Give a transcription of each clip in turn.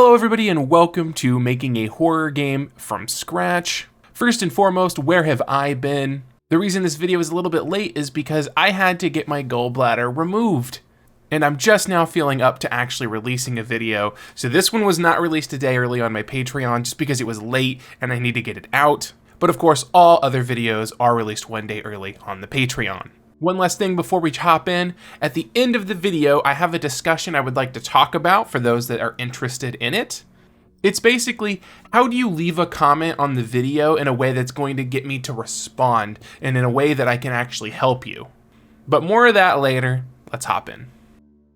Hello everybody and welcome to making a horror game from scratch. First and foremost, where have I been? The reason this video is a little bit late is because I had to get my gallbladder removed. And I'm just now feeling up to actually releasing a video. So this one was not released a day early on my Patreon just because it was late and I need to get it out. But of course, all other videos are released one day early on the Patreon. One last thing before we hop in, at the end of the video, I have a discussion I would like to talk about for those that are interested in it. It's basically, how do you leave a comment on the video in a way that's going to get me to respond and in a way that I can actually help you? But more of that later, let's hop in.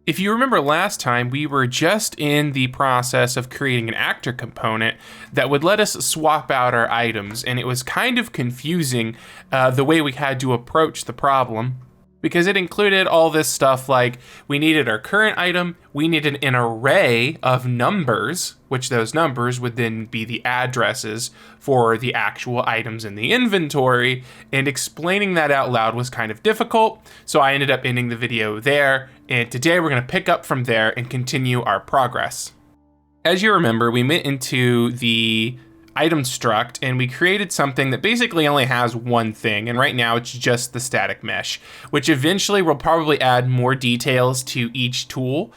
If you remember last time, we were just in the process of creating an actor component that would let us swap out our items, and it was kind of confusing the way we had to approach the problem, because it included all this stuff like we needed our current item, we needed an array of numbers, which those numbers would then be the addresses for the actual items in the inventory, and explaining that out loud was kind of difficult, so I ended up ending the video there, and today we're going to pick up from there and continue our progress. As you remember, we went into the item struct and we created something that basically only has one thing, and right now it's just the static mesh, which eventually we'll probably add more details to each tool,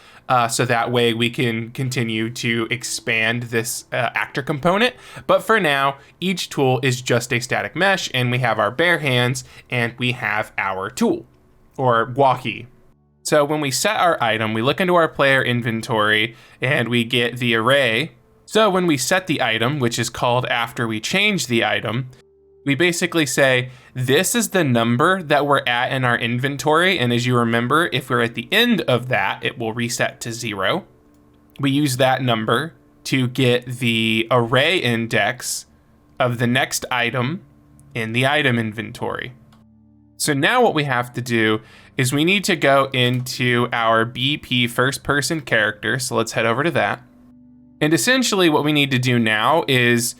so that way we can continue to expand this actor component. But for now, each tool is just a static mesh, and we have our bare hands and we have our tool, or walkie. So when we set our item, we look into our player inventory and we get the array. So when we set the item, which is called after we change the item, we basically say, this is the number that we're at in our inventory. And as you remember, if we're at the end of that, it will reset to 0. We use that number to get the array index of the next item in the item inventory. So now what we have to do is we need to go into our BP first person character. So let's head over to that. And essentially what we need to do now is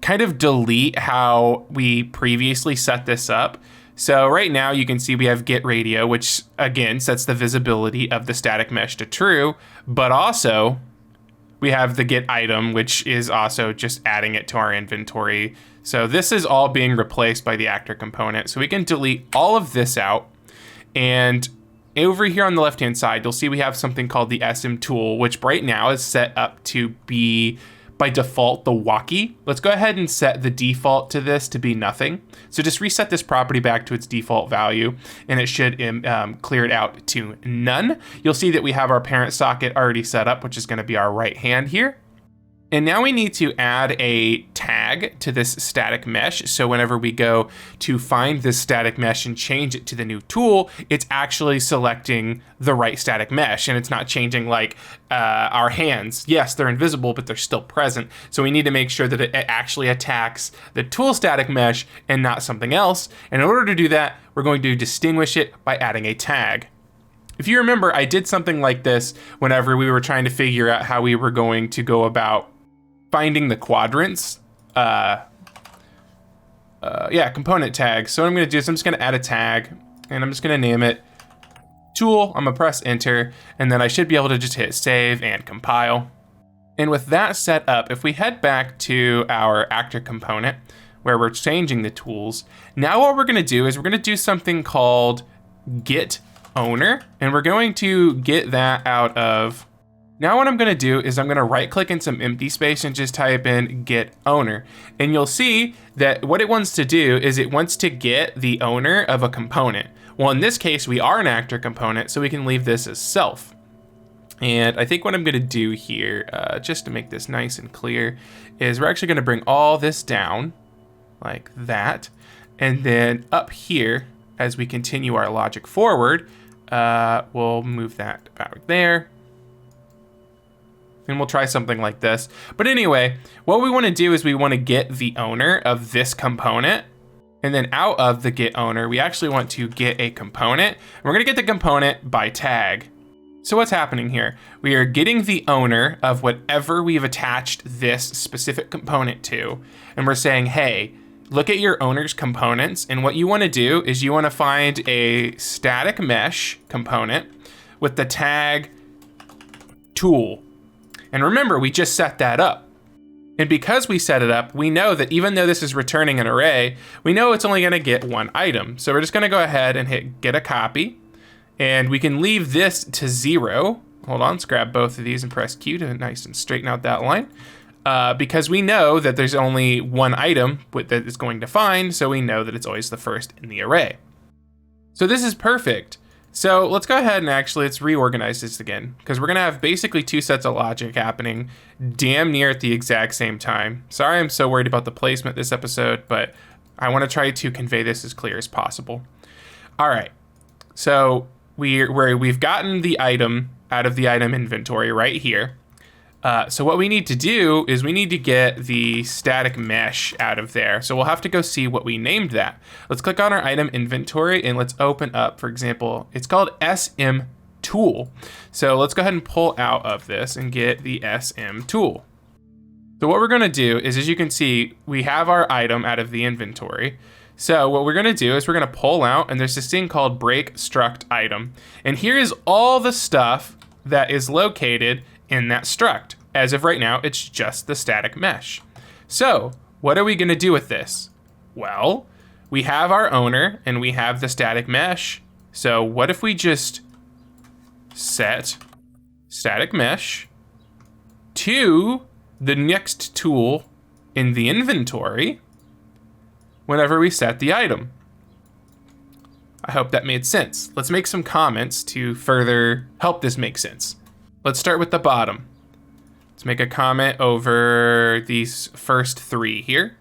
kind of delete how we previously set this up. So right now you can see we have get radio, which again sets the visibility of the static mesh to true, but also we have the get item, which is also just adding it to our inventory. So this is all being replaced by the actor component. So we can delete all of this out, and over here on the left-hand side, you'll see we have something called the SM tool, which right now is set up to be, by default, the walkie. Let's go ahead and set the default to this to be nothing. So just reset this property back to its default value, and it should clear it out to none. You'll see that we have our parent socket already set up, which is going to be our right hand here. And now we need to add a tag to this static mesh. So whenever we go to find this static mesh and change it to the new tool, it's actually selecting the right static mesh, and it's not changing like our hands. Yes, they're invisible, but they're still present. So we need to make sure that it actually attacks the tool static mesh and not something else. And in order to do that, we're going to distinguish it by adding a tag. If you remember, I did something like this whenever we were trying to figure out how we were going to go about finding the quadrants, component tags. So what I'm going to do is I'm just going to add a tag, and I'm just going to name it tool. I'm going to press enter, and then I should be able to just hit save and compile. And with that set up, if we head back to our actor component where we're changing the tools, now what we're going to do is we're going to do something called get owner, and we're going to get that out of. Now what I'm going to do is I'm going to right click in some empty space and just type in get owner. And you'll see that what it wants to do is it wants to get the owner of a component. Well, in this case, we are an actor component, so we can leave this as self. And I think what I'm going to do here, just to make this nice and clear, is we're actually going to bring all this down like that. And then up here, as we continue our logic forward, we'll move that about there. And we'll try something like this. But anyway, what we want to do is we want to get the owner of this component. And then out of the get owner, we actually want to get a component. And we're going to get the component by tag. So what's happening here? We are getting the owner of whatever we've attached this specific component to. And we're saying, hey, look at your owner's components. And what you want to do is you want to find a static mesh component with the tag tool. And remember, we just set that up. And because we set it up, we know that even though this is returning an array, we know it's only gonna get one item. So we're just gonna go ahead and hit get a copy. And we can leave this to 0. Hold on, let's grab both of these and press Q to nice and straighten out that line. Because we know that there's only one item that it's going to find, so we know that it's always the first in the array. So this is perfect. So let's go ahead and let's reorganize this again, because we're gonna have basically 2 sets of logic happening damn near at the exact same time. Sorry I'm so worried about the placement this episode, but I wanna try to convey this as clear as possible. All right, so we've gotten the item out of the item inventory right here. So what we need to do is we need to get the static mesh out of there. So we'll have to go see what we named that. Let's click on our item inventory and let's open up, for example, it's called SM tool. So let's go ahead and pull out of this and get the SM tool. So what we're gonna do is, as you can see, we have our item out of the inventory. So what we're gonna do is we're gonna pull out, and there's this thing called break struct item. And here is all the stuff that is located in that struct. As of right now, it's just the static mesh. So what are we gonna do with this? Well, we have our owner and we have the static mesh. So what if we just set static mesh to the next tool in the inventory whenever we set the item? I hope that made sense. Let's make some comments to further help this make sense. Let's start with the bottom. Let's make a comment over these first 3 here.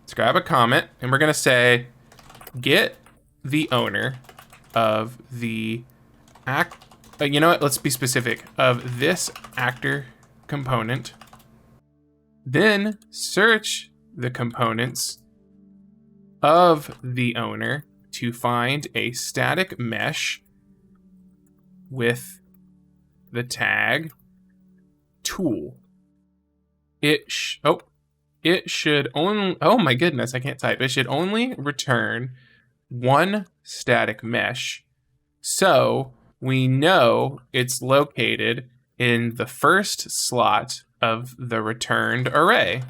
Let's grab a comment and we're gonna say, get the owner of the you know what, let's be specific, of this actor component. Then search the components of the owner to find a static mesh with the tag tool. It should only, oh my goodness, I can't type. It should only return one static mesh. So we know it's located in the first slot of the returned array.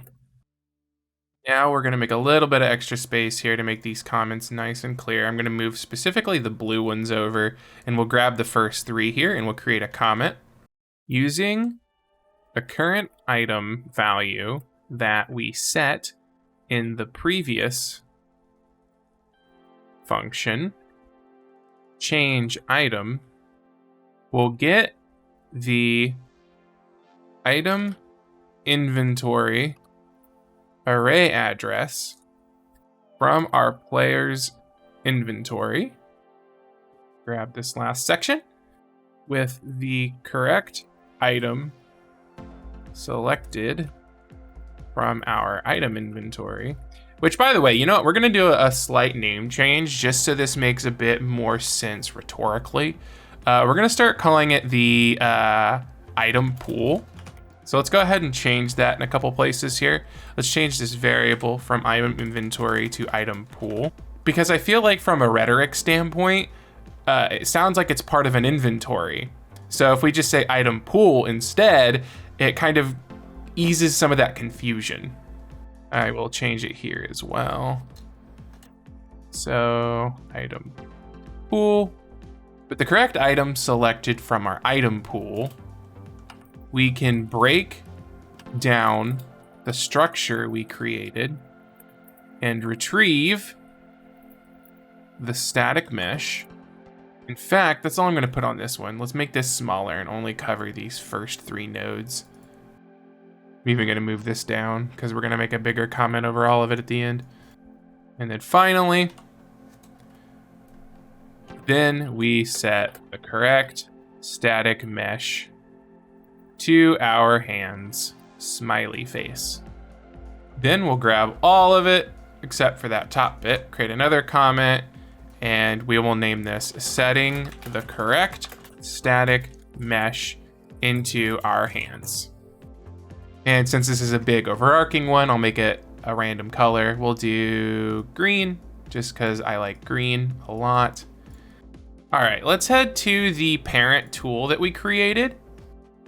Now we're gonna make a little bit of extra space here to make these comments nice and clear. I'm gonna move specifically the blue ones over, and we'll grab the first 3 here and we'll create a comment using a current item value that we set in the previous function. Change item. We'll get the item inventory array address from our player's inventory. Grab this last section with the correct item selected from our item inventory. Which, by the way, you know what? We're gonna do a slight name change just so this makes a bit more sense rhetorically. We're gonna start calling it the item pool. So let's go ahead and change that in a couple places here. Let's change this variable from item inventory to item pool, because I feel like from a rhetoric standpoint, it sounds like it's part of an inventory. So if we just say item pool instead, it kind of eases some of that confusion. I will change it here as well. So item pool, with the correct item selected from our item pool, we can break down the structure we created and retrieve the static mesh. In fact, that's all I'm gonna put on this one. Let's make this smaller and only cover these first 3 nodes. I'm even gonna move this down because we're gonna make a bigger comment over all of it at the end. And then finally, then we set the correct static mesh to our hands smiley face. Then we'll grab all of it except for that top bit, create another comment, and we will name this setting the correct static mesh into our hands. And since this is a big overarching one, I'll make it a random color. We'll do green, just because I like green a lot. All right, let's head to the parent tool that we created,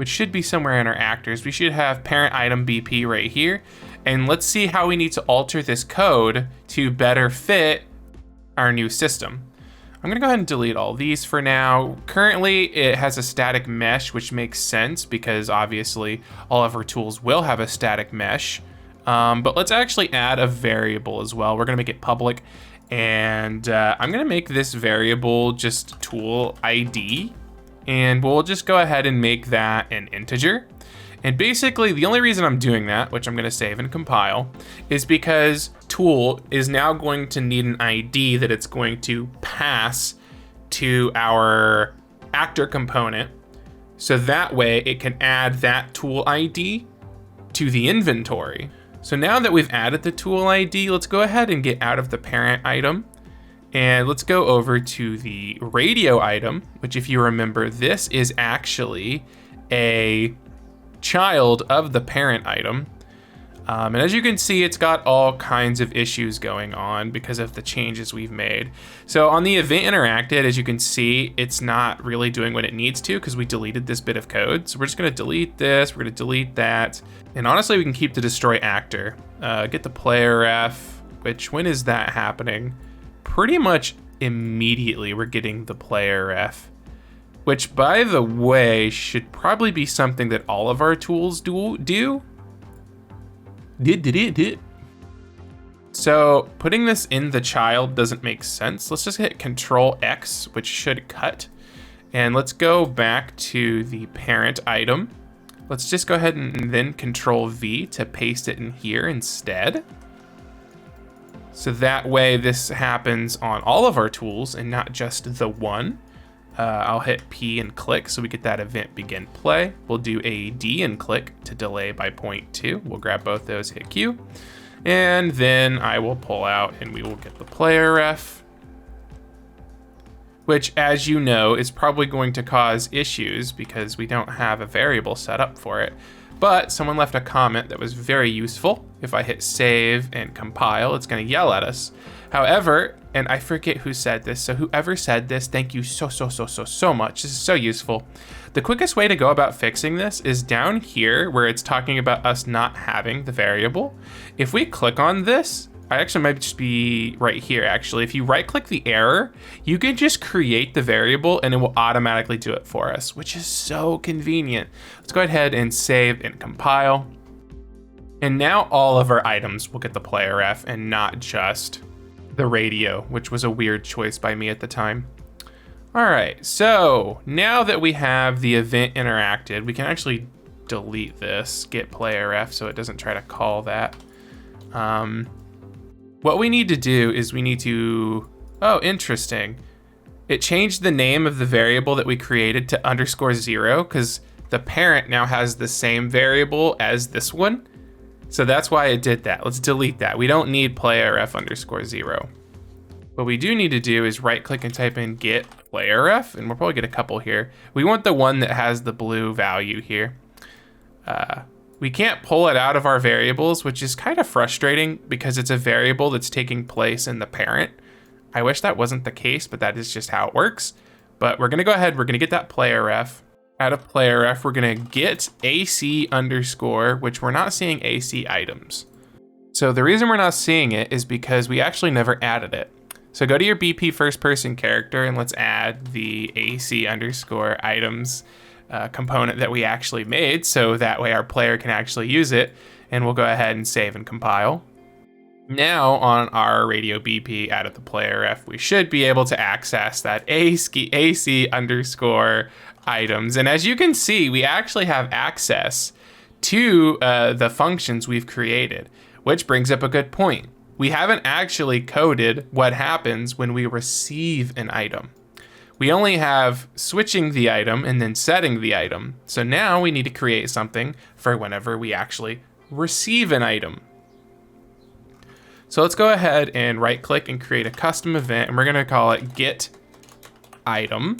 which should be somewhere in our actors. We should have parent item BP right here. And let's see how we need to alter this code to better fit our new system. I'm gonna go ahead and delete all these for now. Currently, it has a static mesh, which makes sense because obviously all of our tools will have a static mesh. But let's actually add a variable as well. We're gonna make it public, and I'm gonna make this variable just tool ID, and we'll just go ahead and make that an integer. And basically the only reason I'm doing that, which I'm gonna save and compile, is because tool is now going to need an ID that it's going to pass to our actor component. So that way it can add that tool ID to the inventory. So now that we've added the tool ID, let's go ahead and get out of the parent item. And let's go over to the radio item, which if you remember, this is actually a child of the parent item. And as you can see, it's got all kinds of issues going on because of the changes we've made. So on the event interacted, as you can see, it's not really doing what it needs to because we deleted this bit of code. So we're just gonna delete this, we're gonna delete that. And honestly, we can keep the destroy actor. Get the player ref, which when is that happening? Pretty much immediately we're getting the player ref. Which, by the way, should probably be something that all of our tools do. So putting this in the child doesn't make sense. Let's just hit Control X, which should cut. And let's go back to the parent item. Let's just go ahead and then Control V to paste it in here instead. So that way this happens on all of our tools and not just the one. I'll hit P and click so we get that event begin play. We'll do a D and click to delay by 0.2. We'll grab both those, hit Q. And then I will pull out and we will get the player ref, which as you know is probably going to cause issues because we don't have a variable set up for it. But someone left a comment that was very useful. If I hit save and compile, it's gonna yell at us. However, and I forget who said this, so whoever said this, thank you so much. This is so useful. The quickest way to go about fixing this is down here where it's talking about us not having the variable. If we click on this, I actually might just be right here actually. If you right click the error, you can just create the variable and it will automatically do it for us, which is so convenient. Let's go ahead and save and compile. And now all of our items will get the player ref and not just the radio, which was a weird choice by me at the time. All right, so now that we have the event interacted, we can actually delete this, get player ref, so it doesn't try to call that. What we need to do is we need to, oh, interesting. It changed the name of the variable that we created to _0 because the parent now has the same variable as this one. So that's why it did that. Let's delete that. We don't need playerf _0. What we do need to do is right click and type in get playerf, and we'll probably get a couple here. We want the one that has the blue value here. We can't pull it out of our variables, which is kind of frustrating because it's a variable that's taking place in the parent. I wish that wasn't the case, but that is just how it works. But we're gonna go ahead, we're gonna get that playerf. Out of playerf, we're gonna get AC _, which we're not seeing AC items. So the reason we're not seeing it is because we actually never added it. So go to your BP first person character and let's add the AC _ items component that we actually made, so that way our player can actually use it. And we'll go ahead and save and compile. Now on our radio BP out of the playerf, we should be able to access that AC _ items. And as you can see, we actually have access to the functions we've created, which brings up a good point. We haven't actually coded what happens when we receive an item. We only have switching the item and then setting the item. So now we need to create something for whenever we actually receive an item. So let's go ahead and right click and create a custom event, and we're gonna call it get item.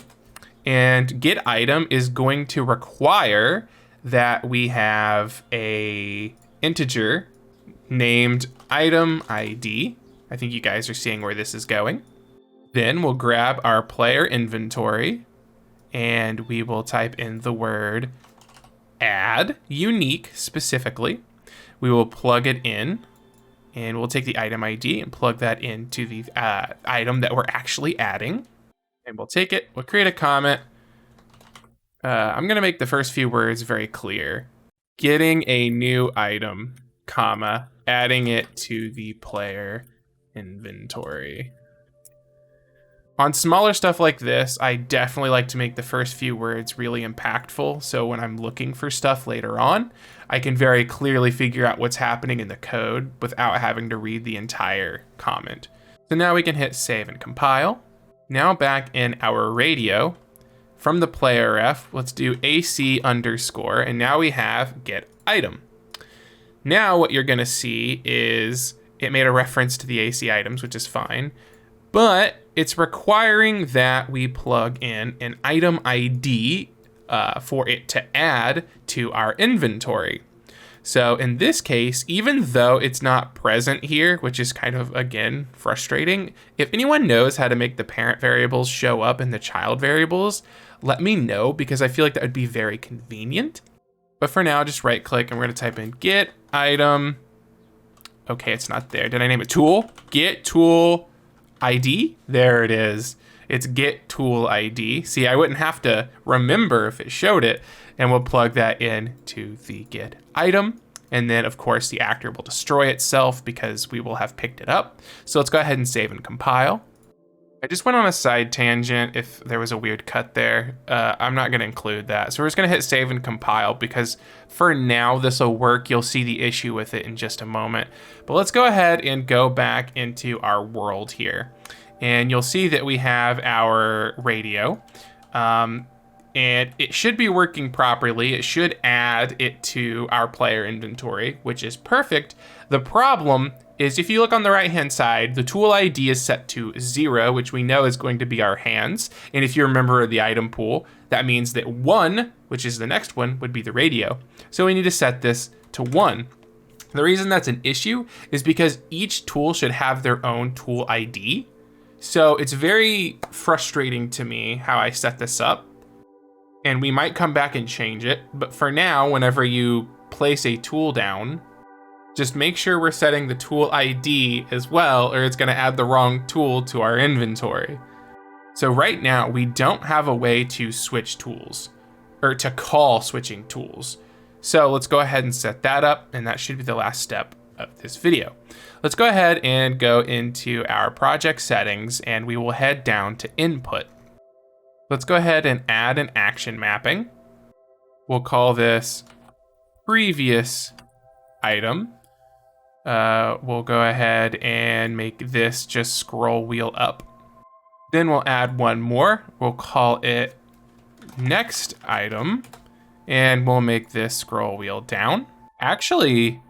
And get item is going to require that we have a integer named item ID. I think you guys are seeing where this is going. Then we'll grab our player inventory and we will type in the word add unique specifically. We will plug it in, and we'll take the item ID and plug that into the item that we're actually adding. And we'll take it, we'll create a comment. I'm gonna make the first few words very clear. Getting a new item, comma, adding it to the player inventory. On smaller stuff like this, I definitely like to make the first few words really impactful, so when I'm looking for stuff later on, I can very clearly figure out what's happening in the code without having to read the entire comment. So now we can hit save and compile. Now back in our radio, from the player ref, let's do AC underscore, and now we have get item. Now what you're gonna see is it made a reference to the AC items, which is fine, but it's requiring that we plug in an item ID for it to add to our inventory. So in this case, even though it's not present here, which is kind of, again, frustrating, if anyone knows how to make the parent variables show up in the child variables, let me know, because I feel like that would be very convenient. But for now, just right click and we're gonna type in get item. Okay, it's not there. Did I name it tool? Get tool ID? There it is. It's get tool ID. See, I wouldn't have to remember if it showed it, and we'll plug that in to the get item. And then of course the actor will destroy itself because we will have picked it up. So let's go ahead and save and compile. I just went on a side tangent if there was a weird cut there. I'm not gonna include that. So we're just gonna hit save and compile because for now this will work. You'll see the issue with it in just a moment. But let's go ahead and go back into our world here. And you'll see that we have our radio. And it should be working properly. It should add it to our player inventory, which is perfect. The problem is if you look on the right-hand side, the tool ID is set to 0, which we know is going to be our hands. And if you remember the item pool, that means that 1, which is the next one, would be the radio. So we need to set this to 1. The reason that's an issue is because each tool should have their own tool ID. So it's very frustrating to me how I set this up. And we might come back and change it. But for now, whenever you place a tool down, just make sure we're setting the tool ID as well, or it's gonna add the wrong tool to our inventory. So right now, we don't have a way to switch tools, or to call switching tools. So let's go ahead and set that up, and that should be the last step of this video. Let's go ahead and go into our project settings, and we will head down to input. Let's go ahead and add an action mapping. We'll call this previous item. We'll go ahead and make this just scroll wheel up. Then we'll add one more. We'll call it next item, and we'll make this scroll wheel down. Actually,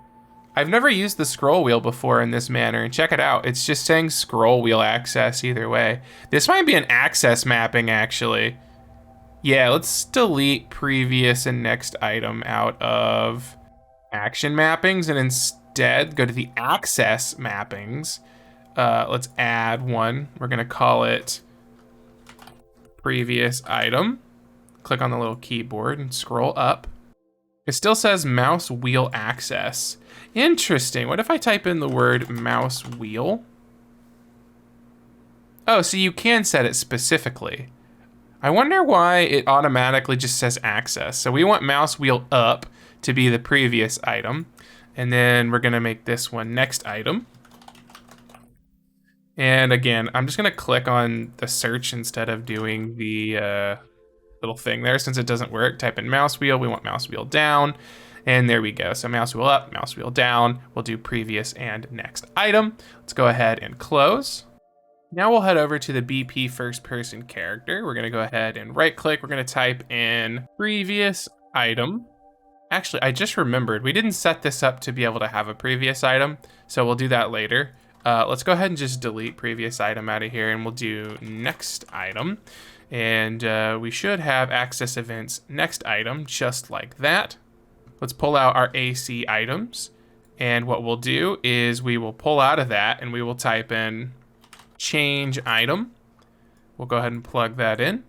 I've never used the scroll wheel before in this manner, and check it out. It's just saying scroll wheel access either way. This might be an access mapping, actually. Yeah, let's delete previous and next item out of action mappings and instead go to the access mappings. Let's add one. We're gonna call it previous item. Click on the little keyboard and scroll up. It still says mouse wheel access. Interesting. What if I type in the word mouse wheel? Oh, so you can set it specifically. I wonder why it automatically just says access. So we want mouse wheel up to be the previous item. And then we're gonna make this one next item. And again, I'm just gonna click on the search instead of doing the little thing there. Since it doesn't work, type in mouse wheel. We want mouse wheel down. And there we go. So mouse wheel up, mouse wheel down. We'll do previous and next item. Let's go ahead and close. Now we'll head over to the BP first person character. We're gonna go ahead and right click. We're gonna type in previous item. Actually, I just remembered we didn't set this up to be able to have a previous item. So we'll do that later. Let's go ahead and just delete previous item out of here, and we'll do next item. And we should have access events next item, just like that. Let's pull out our AC items. And what we'll do is we will pull out of that and we will type in change item. We'll go ahead and plug that in.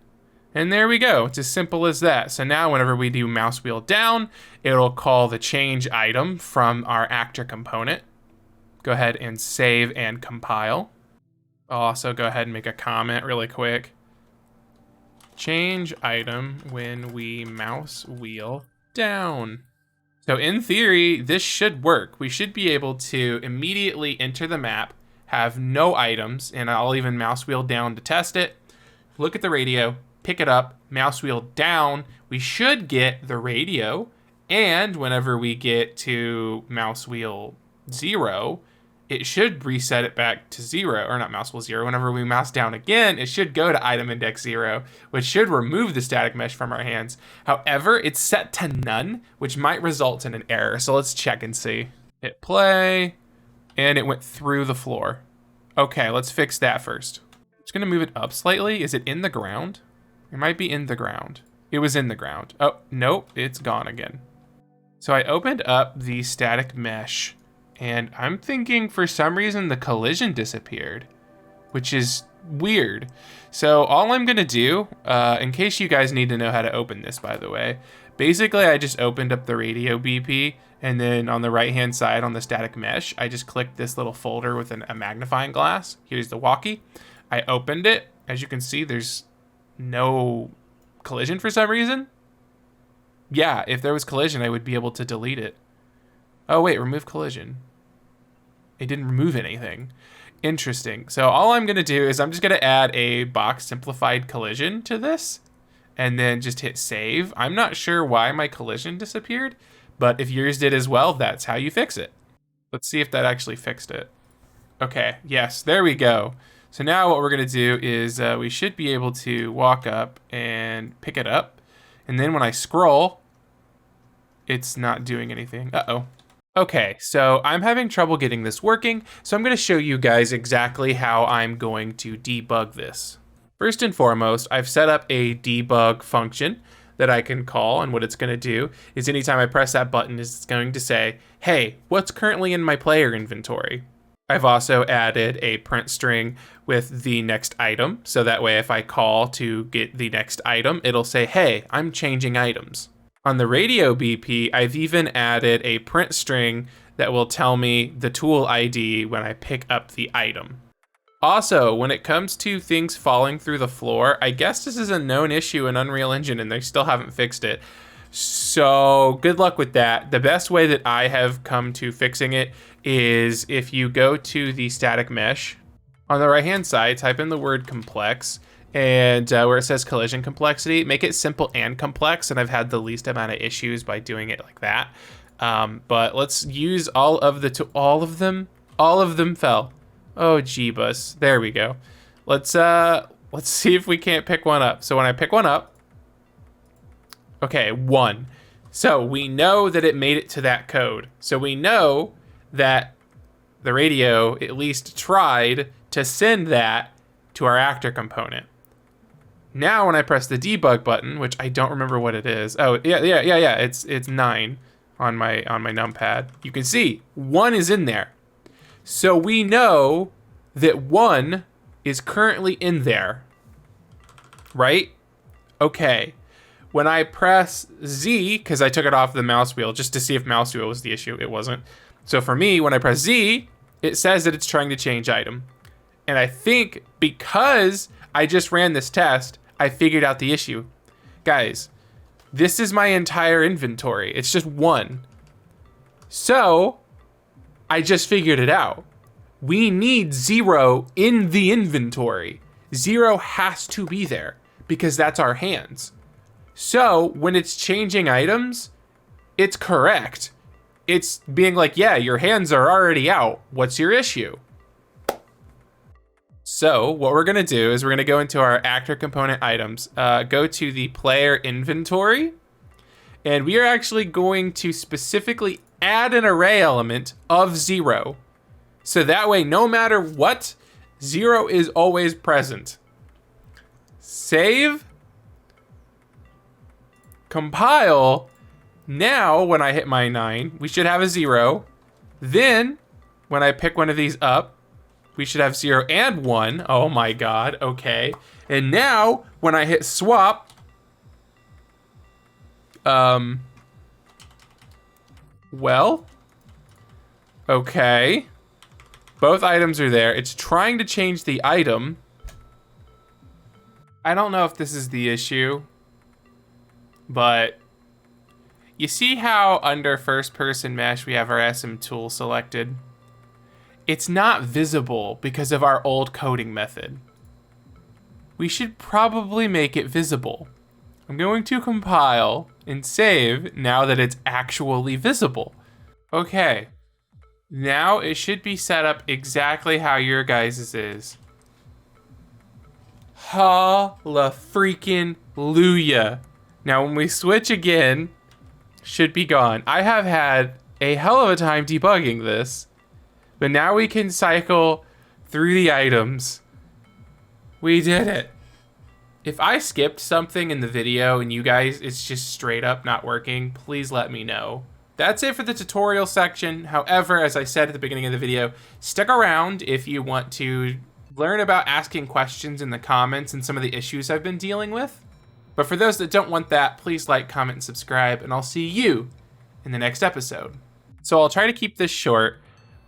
And there we go. It's as simple as that. So now whenever we do mouse wheel down, it'll call the change item from our actor component. Go ahead and save and compile. I'll also go ahead and make a comment really quick. Change item when we mouse wheel down. So in theory, this should work. We should be able to immediately enter the map, have no items, and I'll even mouse wheel down to test it. Look at the radio, pick it up, mouse wheel down. We should get the radio, and whenever we get to mouse wheel 0, it should reset it back to 0, or not mouse wheel 0. Whenever we mouse down again, it should go to item index 0, which should remove the static mesh from our hands. However, it's set to none, which might result in an error. So let's check and see. Hit play, and it went through the floor. Okay, let's fix that first. Just gonna move it up slightly. Is it in the ground? It might be in the ground. It was in the ground. Oh, nope, it's gone again. So I opened up the static mesh, and I'm thinking for some reason the collision disappeared, which is weird. So all I'm gonna do, in case you guys need to know how to open this, by the way, basically I just opened up the radio BP, and then on the right-hand side on the static mesh, I just clicked this little folder with a magnifying glass. Here's the walkie. I opened it. As you can see, there's no collision for some reason. Yeah, if there was collision, I would be able to delete it. Oh wait, remove collision. It didn't remove anything. Interesting. So all I'm gonna do is I'm just gonna add a box simplified collision to this and then just hit save. I'm not sure why my collision disappeared, but if yours did as well, that's how you fix it. Let's see if that actually fixed it. Okay, yes, there we go. So now what we're gonna do is we should be able to walk up and pick it up. And then when I scroll, it's not doing anything. Uh-oh. Okay, so I'm having trouble getting this working, so I'm going to show you guys exactly how I'm going to debug this. First and foremost, I've set up a debug function that I can call, and what it's going to do is anytime I press that button, it's going to say, hey, what's currently in my player inventory? I've also added a print string with the next item, so that way if I call to get the next item, it'll say, hey, I'm changing items. On the radio BP, I've even added a print string that will tell me the tool ID when I pick up the item. Also, when it comes to things falling through the floor, I guess this is a known issue in Unreal Engine and they still haven't fixed it. So good luck with that. The best way that I have come to fixing it is if you go to the static mesh, on the right-hand side, type in the word complex, and where it says collision complexity, make it simple and complex, and I've had the least amount of issues by doing it like that. But let's use all of them fell. Oh, jeebus. There we go. Let's see if we can't pick one up. So when I pick one up, okay, 1. So we know that it made it to that code. So we know that the radio at least tried to send that to our actor component. Now when I press the debug button, which I don't remember what it is. Oh, yeah, it's 9 on my numpad. You can see 1 is in there. So we know that 1 is currently in there, right? Okay. When I press Z, because I took it off the mouse wheel just to see if mouse wheel was the issue, it wasn't. So for me, when I press Z, it says that it's trying to change item. And I think because I just ran this test, I figured out the issue. Guys, this is my entire inventory. It's just 1. So I just figured it out. We need 0 in the inventory. 0 has to be there because that's our hands. So when it's changing items, it's correct. It's being like, yeah, your hands are already out. What's your issue? So what we're gonna do is we're gonna go into our actor component items, go to the player inventory, and we are actually going to specifically add an array element of 0. So that way, no matter what, 0 is always present. Save. Compile. Now, when I hit my 9, we should have a 0. Then, when I pick one of these up, we should have 0 and 1. Oh my god, okay. And now, when I hit swap, well, okay. Both items are there. It's trying to change the item. I don't know if this is the issue, but you see how under first person mesh we have our SM tool selected? It's not visible because of our old coding method. We should probably make it visible. I'm going to compile and save now that it's actually visible. Okay. Now it should be set up exactly how your guys' is. Hallelujah. Now when we switch again, should be gone. I have had a hell of a time debugging this, but now we can cycle through the items. We did it. If I skipped something in the video and you guys, it's just straight up not working, please let me know. That's it for the tutorial section. However, as I said at the beginning of the video, stick around if you want to learn about asking questions in the comments and some of the issues I've been dealing with. But for those that don't want that, please like, comment, and subscribe, and I'll see you in the next episode. So I'll try to keep this short,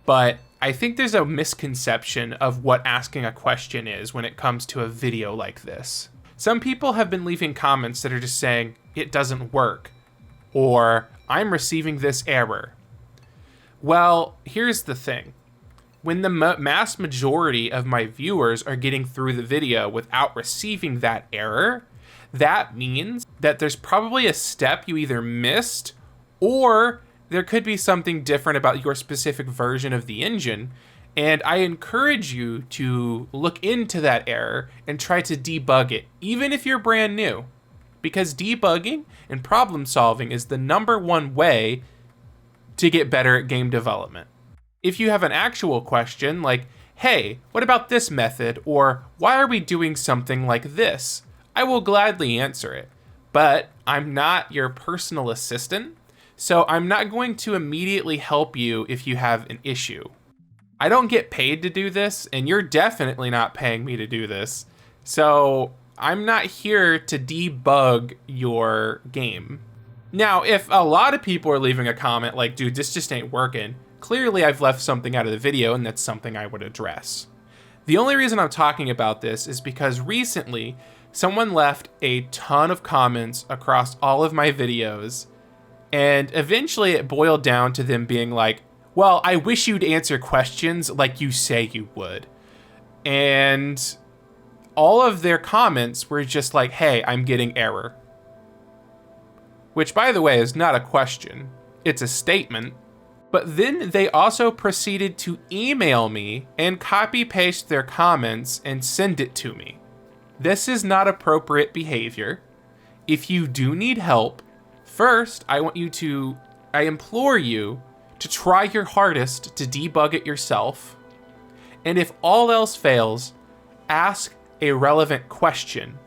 but I think there's a misconception of what asking a question is when it comes to a video like this. Some people have been leaving comments that are just saying, it doesn't work, or I'm receiving this error. Well, here's the thing. When the mass majority of my viewers are getting through the video without receiving that error, that means that there's probably a step you either missed, or there could be something different about your specific version of the engine. And I encourage you to look into that error and try to debug it, even if you're brand new. Because debugging and problem solving is the #1 way to get better at game development. If you have an actual question like, hey, what about this method? Or why are we doing something like this? I will gladly answer it. But I'm not your personal assistant, so I'm not going to immediately help you if you have an issue. I don't get paid to do this, and you're definitely not paying me to do this. So I'm not here to debug your game. Now, if a lot of people are leaving a comment like, dude, this just ain't working, clearly I've left something out of the video, and that's something I would address. The only reason I'm talking about this is because recently, someone left a ton of comments across all of my videos, and eventually it boiled down to them being like, well, I wish you'd answer questions like you say you would. And all of their comments were just like, hey, I'm getting error. Which, by the way, is not a question. It's a statement. But then they also proceeded to email me and copy paste their comments and send it to me. This is not appropriate behavior. If you do need help, first, I implore you to try your hardest to debug it yourself. And if all else fails, ask a relevant question.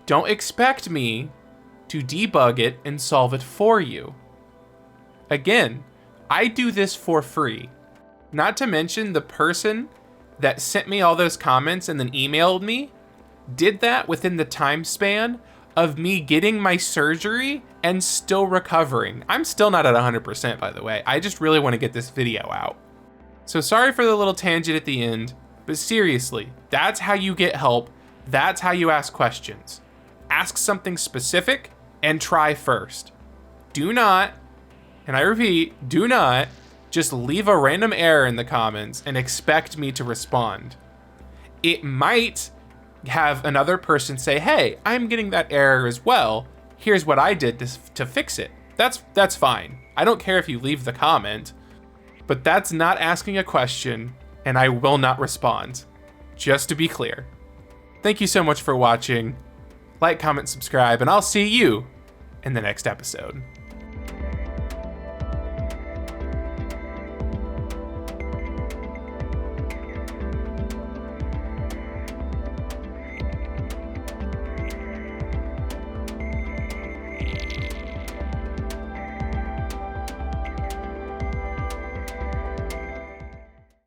Don't expect me to debug it and solve it for you. Again, I do this for free. Not to mention the person that sent me all those comments and then emailed me did that within the time span of me getting my surgery and still recovering. I'm still not at 100%, by the way. I just really want to get this video out. So sorry for the little tangent at the end, but seriously, that's how you get help. That's how you ask questions. Ask something specific and try first. Do not, and I repeat, do not just leave a random error in the comments and expect me to respond. It might have another person say, hey, I'm getting that error as well. Here's what I did to fix it. That's fine. I don't care if you leave the comment, but that's not asking a question, and I will not respond. Just to be clear. Thank you so much for watching. Like, comment, subscribe, and I'll see you in the next episode.